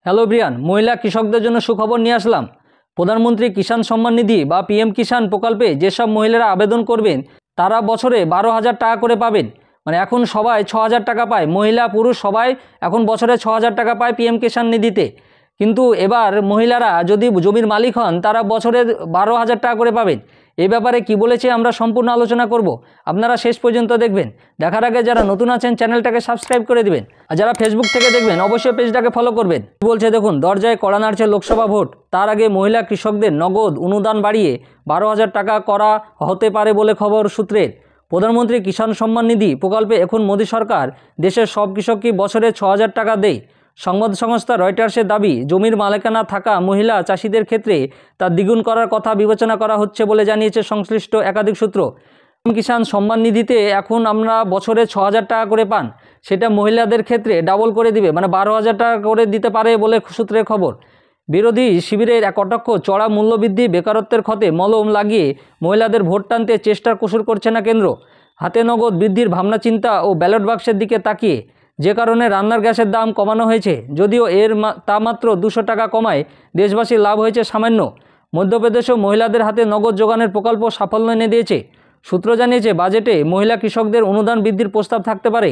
Hello Brian, মহিলা কৃষকদের জন্য সুখবর নিয়ে আসলাম। প্রধানমন্ত্রী কিষাণ সম্মান নিধি বা পিএম কিষাণ প্রকল্পে যেসব মহিলারা আবেদন করবেন তারা বছরে 12,000 টাকা করে পাবেন। মানে এখন সবাই 6,000 টাকা পায়, মহিলা পুরুষ সবাই এখন বছরে 6,000 টাকা পায় পিএম কিষাণ নিধিতে। কিন্তু এবার মহিলারা যদি জমির মালিক হন তারা বছরে 12,000 টাকা করে পাবেন। এই ব্যাপারে কি বলেছে আমরা সম্পূর্ণ আলোচনা করব, আপনারা শেষ পর্যন্ত দেখবেন। দেখার আগে যারা নতুন আছেন চ্যানেলটাকে সাবস্ক্রাইব করে দিবেন, আর যারা ফেসবুক থেকে দেখবেন অবশ্যই পেজটাকে ফলো করবেন। বলছে দেখুন, দরজায় কড়া নাড়ছে লোকসভা ভোট, তার আগে মহিলা কৃষকদের নগদ অনুদান বাড়িয়ে 12,000 টাকা করা হতে পারে বলে খবর সূত্রের। প্রধানমন্ত্রী কিষাণ সম্মান নিধি প্রকল্পে এখন মোদী সরকার দেশের সব কৃষককে বছরে 6,000 টাকা দেয়। সংবাদ সংস্থা রয়টার্সের দাবি, জমির মালিকানা থাকা মহিলা চাষিদের ক্ষেত্রে তা দ্বিগুণ করার কথা বিবেচনা করা হচ্ছে বলে জানিয়েছে সংশ্লিষ্ট একাধিক সূত্র। কিষাণ সম্মান নিধিতে এখন আমরা বছরে 6,000 টাকা করে পান, সেটা মহিলাদের ক্ষেত্রে ডাবল করে দিবে, মানে 12,000 টাকা করে দিতে পারে বলে সূত্রের খবর। বিরোধী শিবিরের এক কটাক্ষ, চড়া মূল্যবৃদ্ধি বেকারত্বের ক্ষতে মলম লাগিয়ে মহিলাদের ভোট টানতে চেষ্টার কসুর করছে না কেন্দ্র। হাতে নগদ বৃদ্ধির ভাবনা চিন্তা ও ব্যালট বাক্সের দিকে তাকিয়ে যে কারণে রান্নার গ্যাসের দাম কমানো হয়েছে, যদিও তা মাত্র 200 টাকা কমায় দেশবাসীর লাভ হয়েছে সামান্য। মধ্যপ্রদেশেও মহিলাদের হাতে নগদ যোগানের প্রকল্প সাফল্য এনে দিয়েছে। সূত্র জানিয়েছে, বাজেটে মহিলা কৃষকদের অনুদান বৃদ্ধির প্রস্তাব থাকতে পারে।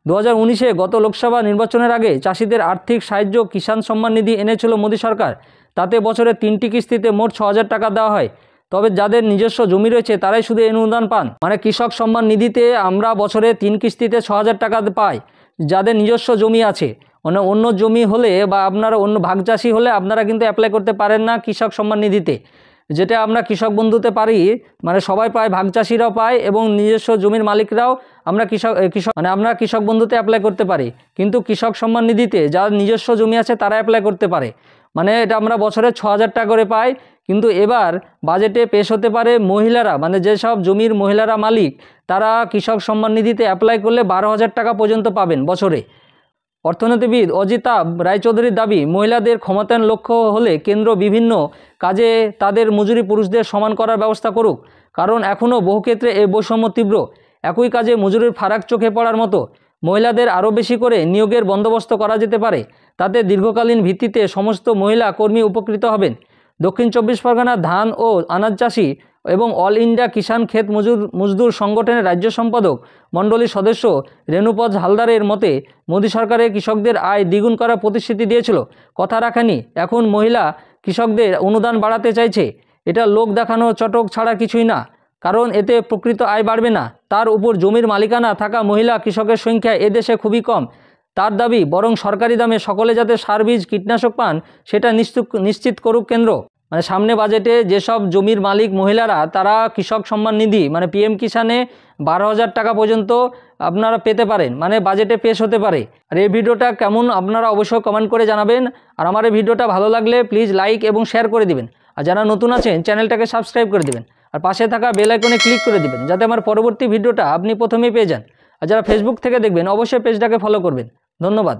2019-এ গত লোকসভা নির্বাচনের আগে চাষিদের আর্থিক সাহায্য কিষাণ সম্মান নিধি এনেছিল মোদী সরকার। তাতে বছরে 3টি কিস্তিতে মোট 6,000 টাকা দেওয়া হয়। তবে যাদের নিজস্ব জমি রয়েছে তারাই শুধু এই অনুদান পান। মানে কৃষক সম্মান নিধিতে আমরা বছরে 3 কিস্তিতে 6,000 টাকা পাই। যাদের নিজস্ব জমি আছে, মানে অন্য জমি হলে বা আপনারা অন্য ভাগ চাষি হলে আপনারা কিন্তু অ্যাপ্লাই করতে পারেন না কৃষক সম্মান নিধিতে। যেটা আমরা কৃষক বন্ধুতে পারি, মানে সবাই পায়, ভাগ চাষিরাও পায় এবং নিজস্ব জমির মালিকরাও আমরা আমরা কৃষক বন্ধুতে অ্যাপ্লাই করতে পারি। কিন্তু কৃষক সম্মান নিধিতে যার নিজস্ব জমি আছে তারা অ্যাপ্লাই করতে পারে। মানে এটা আমরা বছরে 6,000 টাকা করে পাই। কিন্তু এবার বাজেটে পেশ হতে পারে মহিলারা, মানে যেসব জমির মহিলারা মালিক তারা কৃষক সম্মান নিধিতে অ্যাপ্লাই করলে 12,000 টাকা পর্যন্ত পাবেন বছরে। অর্থনীতিবিদ অজিতাভ রায়চৌধুরীর দাবি, মহিলাদের ক্ষমতায়ন লক্ষ্য হলে কেন্দ্র বিভিন্ন কাজে তাদের মজুরি পুরুষদের সমান করার ব্যবস্থা করুক। কারণ এখনও বহু ক্ষেত্রে এই বৈষম্য তীব্র। একই কাজে মজুরির ফারাক চোখে পড়ার মতো। মহিলাদের আরও বেশি করে নিয়োগের বন্দোবস্ত করা যেতে পারে, তাতে দীর্ঘকালীন ভিত্তিতে সমস্ত মহিলা কর্মী উপকৃত হবেন। দক্ষিণ 24 পরগনা ধান ও আনাজ চাষি এবং অল ইন্ডিয়া কিষাণ ক্ষেত মজদুর সংগঠনের রাজ্য সম্পাদক মণ্ডলীর সদস্য রেণুপদ হালদারের মতে, মোদী সরকারের কৃষকদের আয় দ্বিগুণ করার প্রতিশ্রুতি দিয়েছিল, কথা রাখেনি। এখন মহিলা কৃষকদের অনুদান বাড়াতে চাইছে। এটা লোক দেখানো চটক ছাড়া কিছুই না, কারণ এতে প্রকৃত আয় বাড়বে না। তার উপর জমির মালিকানা থাকা মহিলা কৃষকের সংখ্যা এদেশে খুবই কম। তার দাবি, বরং সরকারি দামে সকলে যাতে সার, বীজ, কীটনাশক পান সেটা নিশ্চিত করুক কেন্দ্র। মানে সামনে বাজেটে যেসব জমির মালিক মহিলারা তারা কৃষক সম্মান নিধি মানে পিএম কিষাণে 12,000 টাকা পর্যন্ত আপনারা পেতে পারেন, মানে বাজেটে পেশ হতে পারে। আর এই ভিডিওটা কেমন আপনারা অবশ্যই কমেন্ট করে জানাবেন। আর আমার এই ভিডিওটা ভালো লাগলে প্লিজ লাইক এবং শেয়ার করে দিবেন। আর যারা নতুন আছেন চ্যানেলটাকে সাবস্ক্রাইব করে দিবেন, আর পাশে থাকা বেল আইকনে ক্লিক করে দিবেন যাতে আমার পরবর্তী ভিডিওটা আপনি প্রথমেই পেয়ে যান। আর যারা ফেসবুক থেকে দেখবেন অবশ্যই পেজটাকে ফলো করবেন। ধন্যবাদ।